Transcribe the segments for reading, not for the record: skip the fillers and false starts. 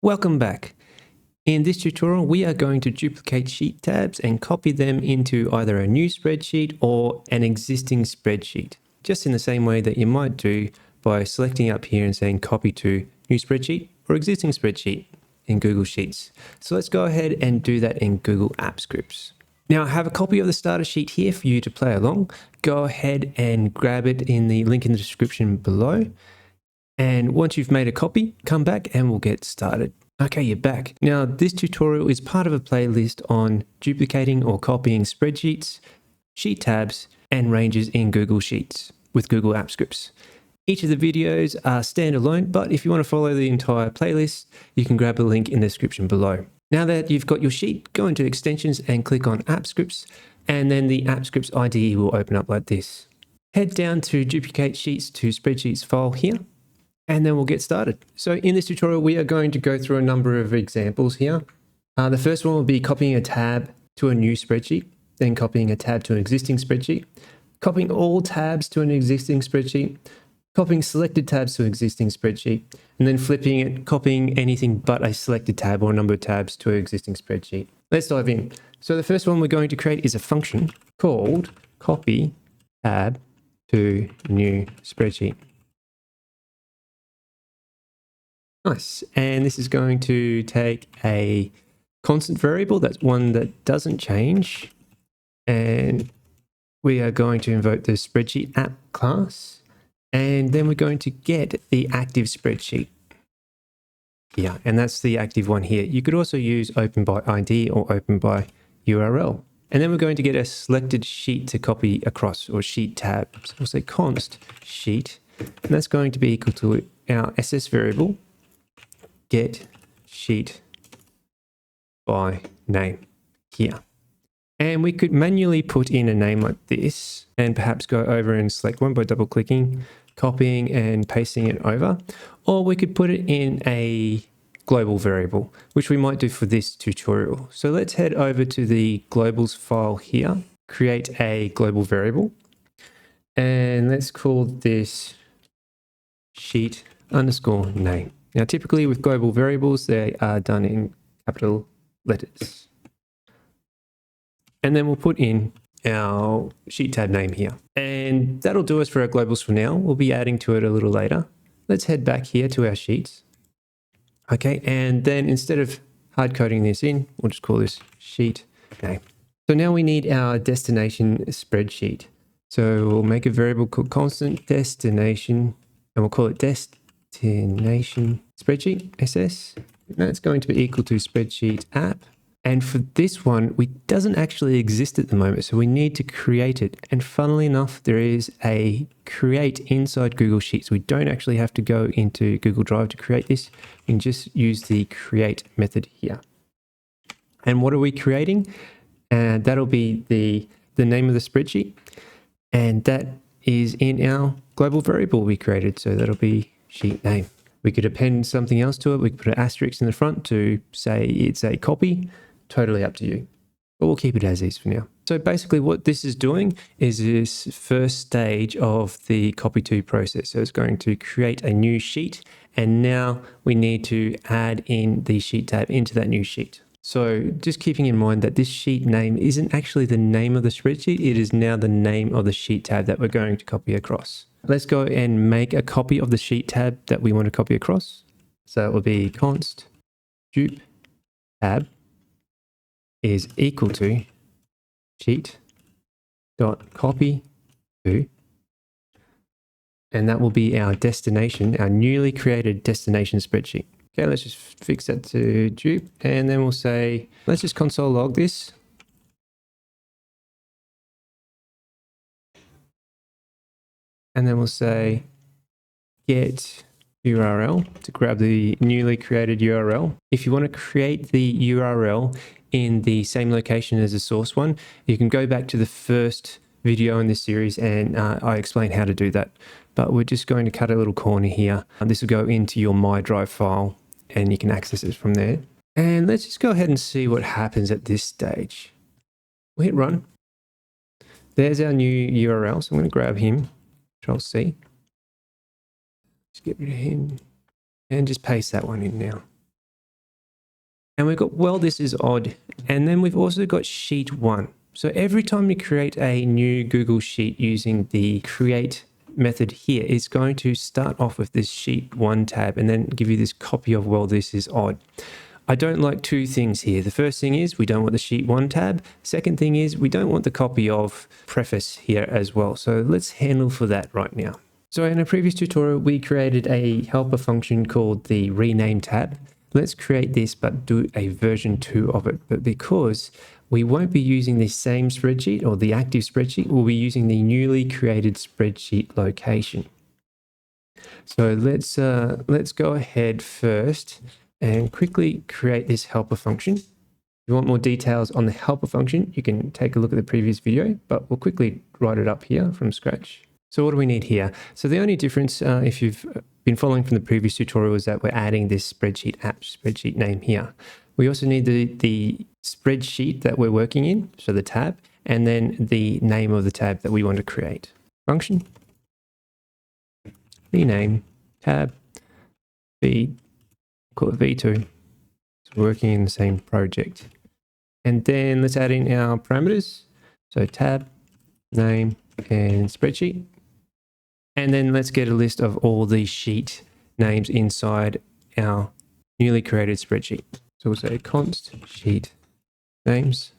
Welcome back. In this tutorial, we are going to duplicate sheet tabs and copy them into either a new spreadsheet or an existing spreadsheet, just in the same way that you might do by selecting up here and saying copy to new spreadsheet or existing spreadsheet in Google Sheets. So let's go ahead and do that in Google Apps Scripts. Now I have a copy of the starter sheet here for you to play along. Go ahead and grab it in the link in the description below. And once you've made a copy, come back and we'll get started. Okay, you're back. Now, this tutorial is part of a playlist on duplicating or copying spreadsheets, sheet tabs, and ranges in Google Sheets with Google Apps Scripts. Each of the videos are standalone, but if you want to follow the entire playlist, you can grab a link in the description below. Now that you've got your sheet, go into Extensions and click on Apps Scripts, and then the Apps Scripts IDE will open up like this. Head down to Duplicate Sheets to Spreadsheets file here, and then we'll get started. So in this tutorial, we are going to go through a number of examples here. The first one will be copying a tab to a new spreadsheet, then copying a tab to an existing spreadsheet, copying all tabs to an existing spreadsheet, copying selected tabs to an existing spreadsheet, and then flipping it, copying anything but a selected tab or a number of tabs to an existing spreadsheet. Let's dive in. So the first one we're going to create is a function called copy tab to new spreadsheet. Nice. And this is going to take a constant variable, that's one that doesn't change. And we are going to invoke the spreadsheet app class. And then we're going to get the active spreadsheet. Yeah, and that's the active one here. You could also use open by ID or open by URL. And then we're going to get a selected sheet to copy across, or sheet tab. So we'll say const sheet, and that's going to be equal to our SS variable, get sheet by name here. And we could manually put in a name like this and perhaps go over and select one by double clicking, copying and pasting it over. Or we could put it in a global variable, which we might do for this tutorial. So let's head over to the globals file here, create a global variable, and let's call this sheet underscore name. Now, typically with global variables, they are done in capital letters. And then we'll put in our sheet tab name here. And that'll do us for our globals for now. We'll be adding to it a little later. Let's head back here to our sheets. Okay, and then instead of hard coding this in, we'll just call this sheet name. So now we need our destination spreadsheet. So we'll make a variable called constant destination, and we'll call it destination spreadsheet SS. And that's going to be equal to spreadsheet app. And for this one, it doesn't actually exist at the moment, so we need to create it. And funnily enough, there is a create inside Google Sheets. We don't actually have to go into Google Drive to create this. We can just use the create method here. And what are we creating? And that'll be the name of the spreadsheet. And that is in our global variable we created. So that'll be sheet name. We could append something else to it. We could put an asterisk in the front to say it's a copy. Totally up to you. But we'll keep it as is for now. So basically what this is doing is this first stage of the copy to process. So it's going to create a new sheet. And now we need to add in the sheet tab into that new sheet. So just keeping in mind that this sheet name isn't actually the name of the spreadsheet. It is now the name of the sheet tab that we're going to copy across. Let's go and make a copy of the sheet tab that we want to copy across. So it will be const dup tab is equal to sheet dot copy to, and that will be our destination, our newly created destination spreadsheet. Okay, let's just fix that to dup, and then we'll say, let's just console log this. And then we'll say get URL to grab the newly created URL. If you want to create the URL in the same location as the source one, you can go back to the first video in this series and I explain how to do that. But we're just going to cut a little corner here. This will go into your My Drive file and you can access it from there. And let's just go ahead and see what happens at this stage. We'll hit run. There's our new URL. So I'm going to grab him. Control C. Just get rid of him and just paste that one in now. And we've got, well, this is odd. And then we've also got sheet 1. So every time you create a new Google Sheet using the create method here, it's going to start off with this sheet 1 tab and then give you this copy of, well, this is odd. I don't like two things here. The first thing is we don't want the sheet 1 tab. Second thing is we don't want the copy of preface here as well. So let's handle for that right now. So in a previous tutorial, we created a helper function called the rename tab. Let's create this, but do a version 2 of it. But because we won't be using the same spreadsheet or the active spreadsheet, we'll be using the newly created spreadsheet location. So let's go ahead first and quickly create this helper function. If you want more details on the helper function, you can take a look at the previous video, but we'll quickly write it up here from scratch. So what do we need here? So the only difference, if you've been following from the previous tutorial, is that we're adding this spreadsheet app, spreadsheet name here. We also need the spreadsheet that we're working in, so the tab, and then the name of the tab that we want to create. Function, rename, tab, call it V2. So we're working in the same project. And then let's add in our parameters. So tab, name, and spreadsheet. And then let's get a list of all the sheet names inside our newly created spreadsheet. So we'll say const sheet names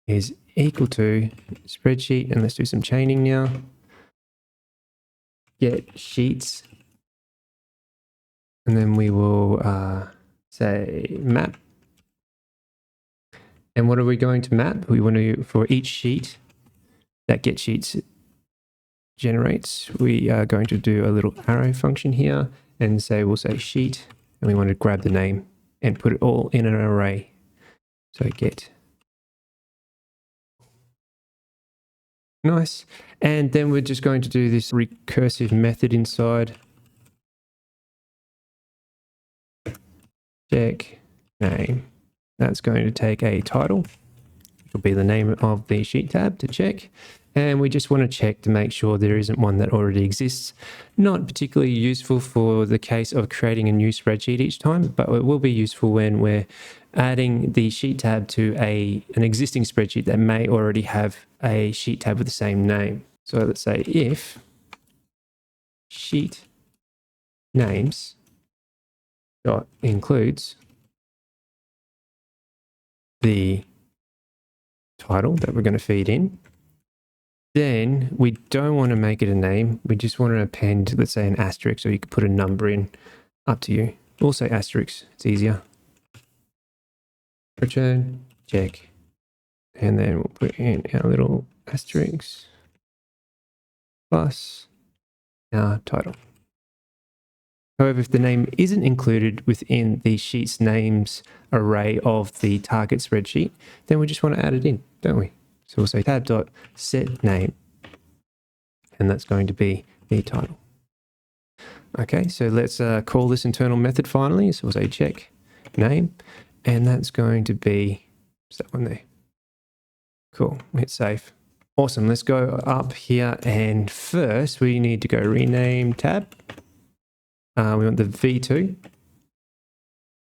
is equal to spreadsheet. And let's do some chaining now. Get sheets. And then we will say map. And what are we going to map? We want to, for each sheet that get sheets generates, we are going to do a little arrow function here and say, we'll say sheet, and we want to grab the name and put it all in an array. So get. Nice. And then we're just going to do this recursive method inside. Check name. That's going to take a title, which will be the name of the sheet tab to check. And we just want to check to make sure there isn't one that already exists. Not particularly useful for the case of creating a new spreadsheet each time, but it will be useful when we're adding the sheet tab to an existing spreadsheet that may already have a sheet tab with the same name. So let's say if sheet names dot includes the title that we're going to feed in, then we don't want to make it a name. We just want to append, let's say, an asterisk, so you could put a number in. Up to you. We'll say asterisk. It's easier. Return, check. And then we'll put in our little asterisk plus our title. However, if the name isn't included within the sheet's names array of the target spreadsheet, then we just want to add it in, don't we? So we'll say tab.setName, and that's going to be the title. Okay, so let's call this internal method finally. So we'll say check name, and that's going to be that one there. Cool, hit save. Awesome, let's go up here, and first we need to go rename tab. We want the V2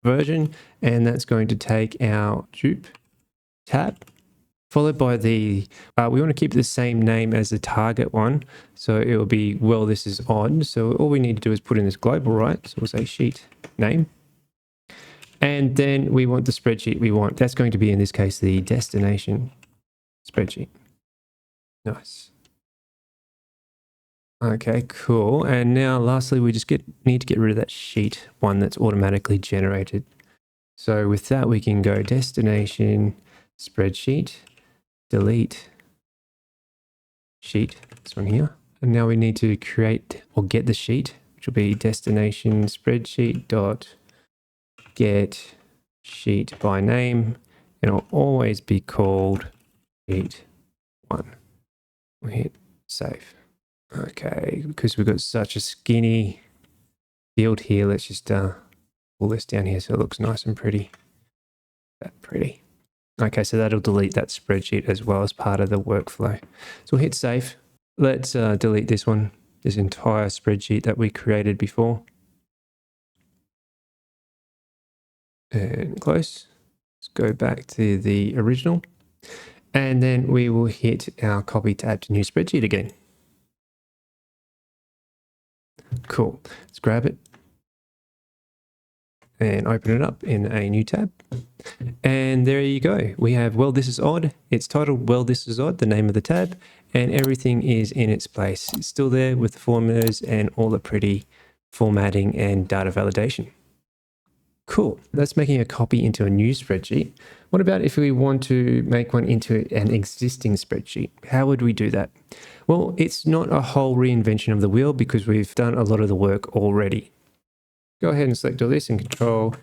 version, and that's going to take our dupe tab, followed by the, we want to keep the same name as the target one. So it will be, well, this is odd. So all we need to do is put in this global, right? So we'll say sheet name. And then we want the spreadsheet we want. That's going to be, in this case, the destination spreadsheet. Nice. Okay, cool. And now lastly, we just need to get rid of that sheet one that's automatically generated. So with that, we can go destination spreadsheet, delete sheet, this one here. And now we need to create or get the sheet, which will be destination spreadsheet dot get sheet by name. And it'll always be called sheet one. We hit save. Okay, because we've got such a skinny field here, let's just pull this down here so it looks nice and pretty. That pretty. Okay, so that'll delete that spreadsheet as well as part of the workflow. So we'll hit save. Let's delete this one, this entire spreadsheet that we created before. and close. Let's go back to the original. And then we will hit our copy tab to new spreadsheet again. Cool. Let's grab it and open it up in a new tab. And there you go. We have, well, this is odd. It's titled, well, this is odd, the name of the tab, and everything is in its place. It's still there with the formulas and all the pretty formatting and data validation. Cool. That's making a copy into a new spreadsheet. What about if we want to make one into an existing spreadsheet? How would we do that? Well, it's not a whole reinvention of the wheel because we've done a lot of the work already. Go ahead and select all this and Control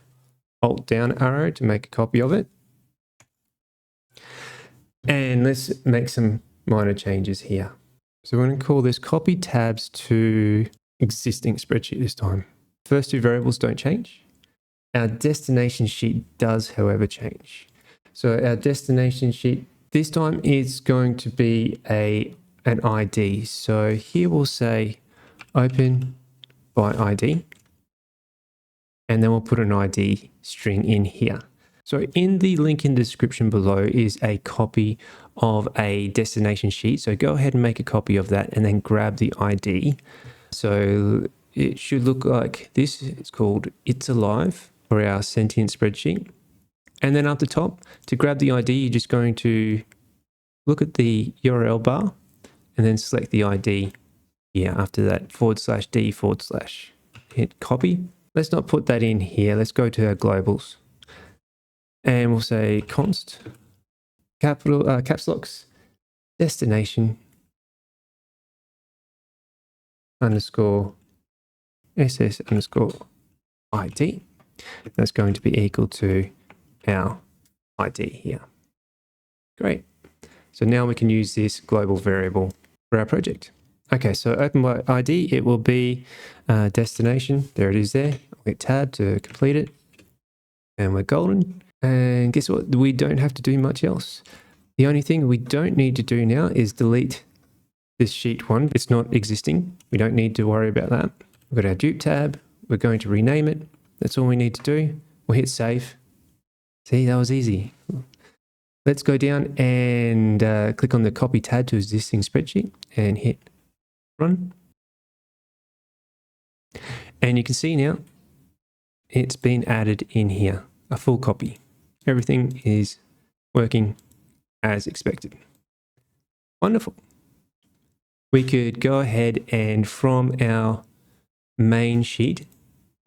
Alt down arrow to make a copy of it. And let's make some minor changes here. So we're going to call this copy tabs to existing spreadsheet this time. First two variables don't change. Our destination sheet does, however, change. So our destination sheet this time is going to be an ID. So here we'll say open by ID. And then we'll put an ID string in here. So in the link in the description below is a copy of a destination sheet. So go ahead and make a copy of that and then grab the ID. So it should look like this. It's called It's Alive for our sentient spreadsheet. And then up the top, to grab the ID, you're just going to look at the URL bar and then select the ID here after that, /d/. Hit copy. Let's not put that in here. Let's go to our globals. And we'll say const, capital, caps locks, destination, underscore, ss underscore ID. That's going to be equal to our ID here. Great. So now we can use this global variable for our project. Okay, so open by ID, it will be destination. There it is there. I'll hit tab to complete it. And we're golden. And guess what? We don't have to do much else. The only thing we don't need to do now is delete this sheet one. It's not existing. We don't need to worry about that. We've got our dupe tab. We're going to rename it. That's all we need to do. We'll hit save. See, that was easy. Let's go down and click on the copy tab to existing spreadsheet and hit run. And you can see now it's been added in here, a full copy. Everything is working as expected. Wonderful. We could go ahead and from our main sheet,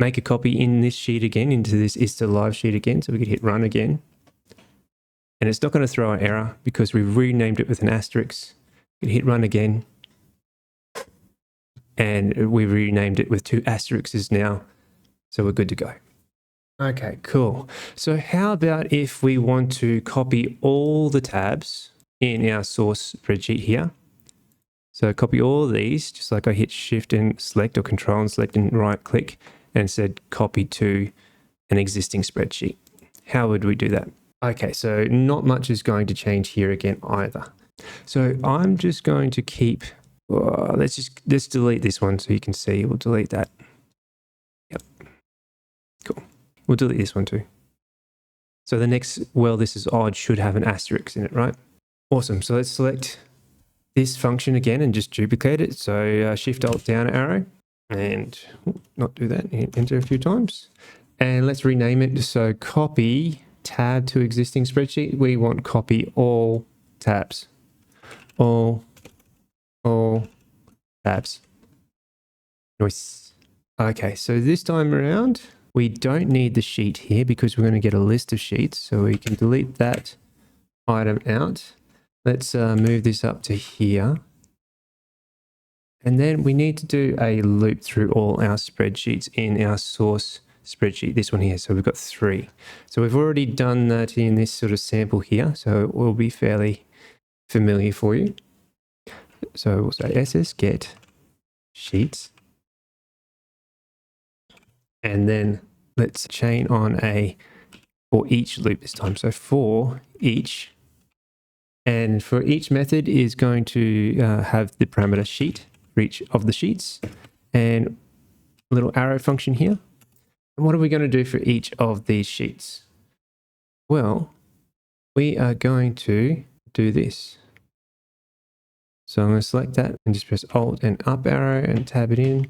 make a copy in this sheet again, into this It's Alive sheet again. So we could hit run again. And it's not going to throw an error because we've renamed it with an asterisk. You could hit run again. And we renamed it with 2 asterisks now. So we're good to go. Okay, cool. So how about if we want to copy all the tabs in our source spreadsheet here? So copy all of these, just like I hit shift and select or control and select and right click and said copy to an existing spreadsheet. How would we do that? Okay, so not much is going to change here again either. So I'm just going to keep, let's delete this one so you can see. We'll delete that. Yep. Cool. We'll delete this one too. So the next, well, this is odd, should have an asterisk in it, right? Awesome. So let's select this function again and just duplicate it. So shift alt down arrow and not do that, enter a few times. And let's rename it. So copy tab to existing spreadsheet. We want copy all tabs. All tabs. Nice. Okay, so this time around, we don't need the sheet here because we're going to get a list of sheets. So we can delete that item out. Let's move this up to here. And then we need to do a loop through all our spreadsheets in our source spreadsheet, this one here. So we've got 3. So we've already done that in this sort of sample here. So it will be fairly familiar for you. So we'll say ss get sheets. And then let's chain on a for each loop this time. So for each. And for each method is going to have the parameter sheet for each of the sheets and a little arrow function here. And what are we going to do for each of these sheets? Well, we are going to do this. So I'm going to select that and just press Alt and up arrow and tab it in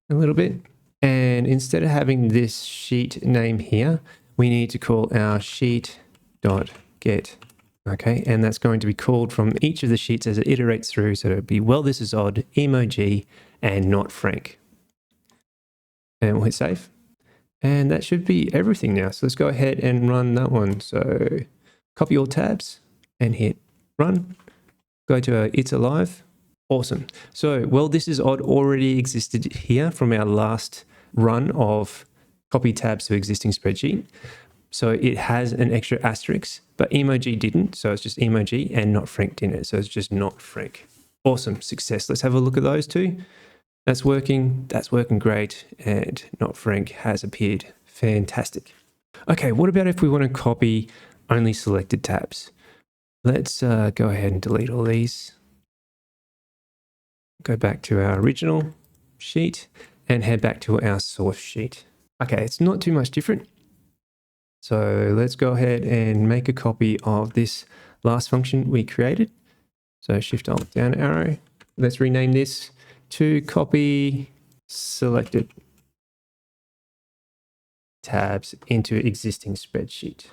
a little bit. And instead of having this sheet name here, we need to call our sheet.get. Okay, and that's going to be called from each of the sheets as it iterates through. So it'll be, well, this is odd, emoji, and not Frank. And we'll hit save. And that should be everything now. So let's go ahead and run that one. So copy all tabs and hit run. Go to our It's Alive. Awesome. So, well, this is odd already existed here from our last run of copy tabs to existing spreadsheet. So it has an extra asterisk, but emoji didn't. So it's just emoji and not Frank in it. So it's just not Frank. Awesome. Success. Let's have a look at those two. That's working. That's working great. And not Frank has appeared. Fantastic. Okay. What about if we want to copy only selected tabs? Let's go ahead and delete all these. Go back to our original sheet and head back to our source sheet. Okay, it's not too much different. So let's go ahead and make a copy of this last function we created. So Shift Alt down arrow. Let's rename this to copy selected tabs into existing spreadsheet.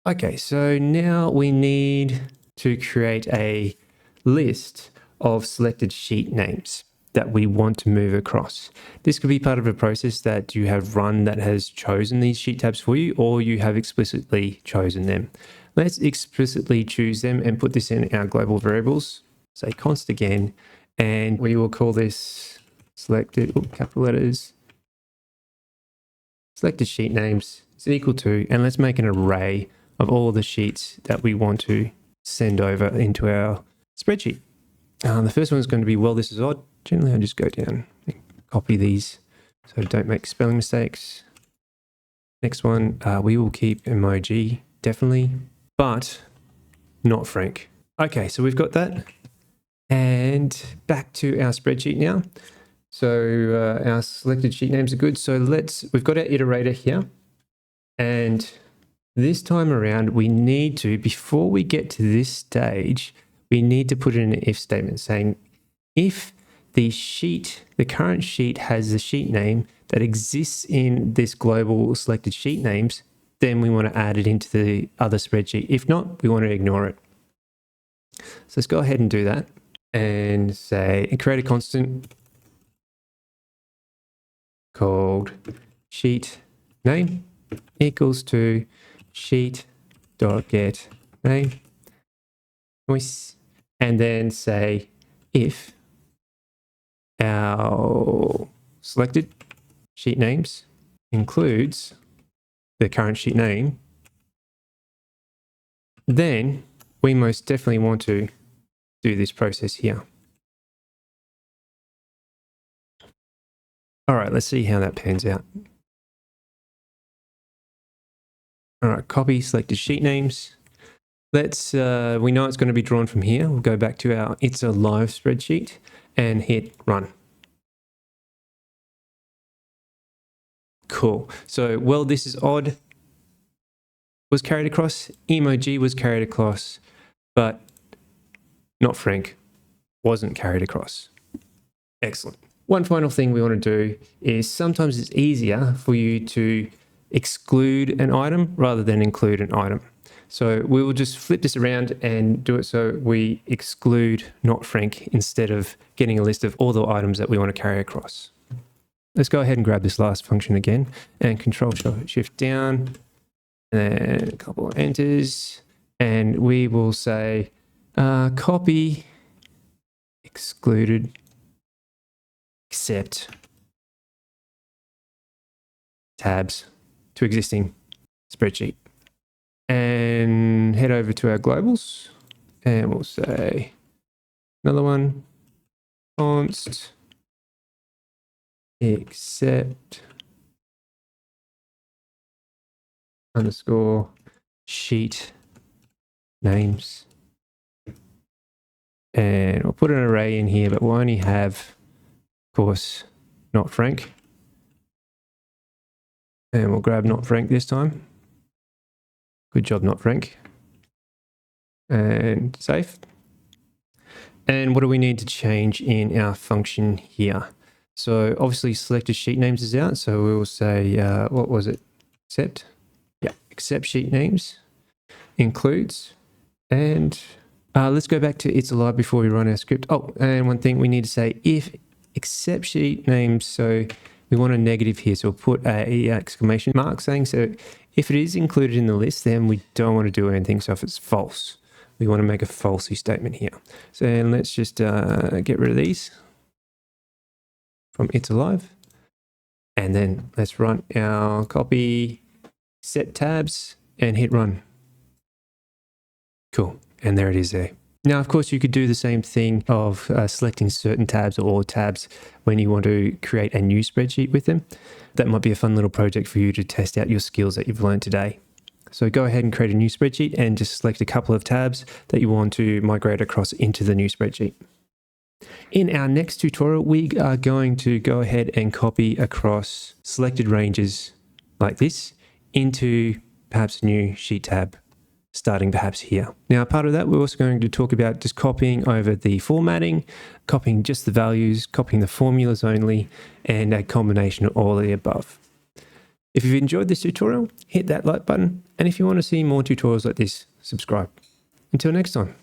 Okay, so now we need to create a list of selected sheet names that we want to move across. This could be part of a process that you have run that has chosen these sheet tabs for you, or you have explicitly chosen them. Let's explicitly choose them and put this in our global variables. Say const again, and we will call this selected, capital letters, selected sheet names is equal to, and let's make an array of all the sheets that we want to send over into our spreadsheet. The first one is going to be, well, this is odd. Generally, I just go down and copy these so don't make spelling mistakes. Next one, we will keep emoji, definitely, but not Frank. Okay, so we've got that. And back to our spreadsheet now. So our selected sheet names are good. So we've got our iterator here. And this time around, we need to, before we get to this stage, we need to put in an if statement saying, if the current sheet has the sheet name that exists in this global selected sheet names, then we want to add it into the other spreadsheet. If not, we want to ignore it. So let's go ahead and do that and say, create a constant called sheet name equals to sheet.get name. And then say if our selected sheet names includes the current sheet name, then we most definitely want to do this process here. All right, let's see how that pans out. All right, copy selected sheet names. Let's, we know it's going to be drawn from here. We'll go back to our It's Alive spreadsheet and hit run. Cool. So, well, this is odd was carried across, emoji was carried across, but not Frank wasn't carried across. Excellent. One final thing we want to do is sometimes it's easier for you to exclude an item rather than include an item. So we will just flip this around and do it so we exclude not Frank instead of getting a list of all the items that we want to carry across. Let's go ahead and grab this last function again and Control Shift down and a couple of enters, and we will say copy excluded except tabs to existing spreadsheet. And head over to our globals and we'll say another one, const except underscore sheet names. And we'll put an array in here, but we'll only have, of course, not Frank. And we'll grab not Frank this time. Good job, not Frank. And save. And what do we need to change in our function here? So obviously selected sheet names is out. So we will say, what was it? Accept. Yeah, accept sheet names includes. And let's go back to it's alive before we run our script. Oh, and one thing we need to say, if accept sheet names, so we want a negative here. So we'll put a exclamation mark saying, so if it is included in the list, then we don't want to do anything. So if it's false, we want to make a falsy statement here. So let's just get rid of these from it's alive. And then let's run our copy, set tabs, and hit run. Cool. And there it is there. Now, of course, you could do the same thing of selecting certain tabs or all tabs when you want to create a new spreadsheet with them. That might be a fun little project for you to test out your skills that you've learned today. So go ahead and create a new spreadsheet and just select a couple of tabs that you want to migrate across into the new spreadsheet. In our next tutorial, we are going to go ahead and copy across selected ranges like this into perhaps a new sheet tab, starting perhaps here. Now, part of that, we're also going to talk about just copying over the formatting, copying just the values, copying the formulas only, and a combination of all of the above. If you've enjoyed this tutorial, hit that like button. And if you want to see more tutorials like this, subscribe. Until next time.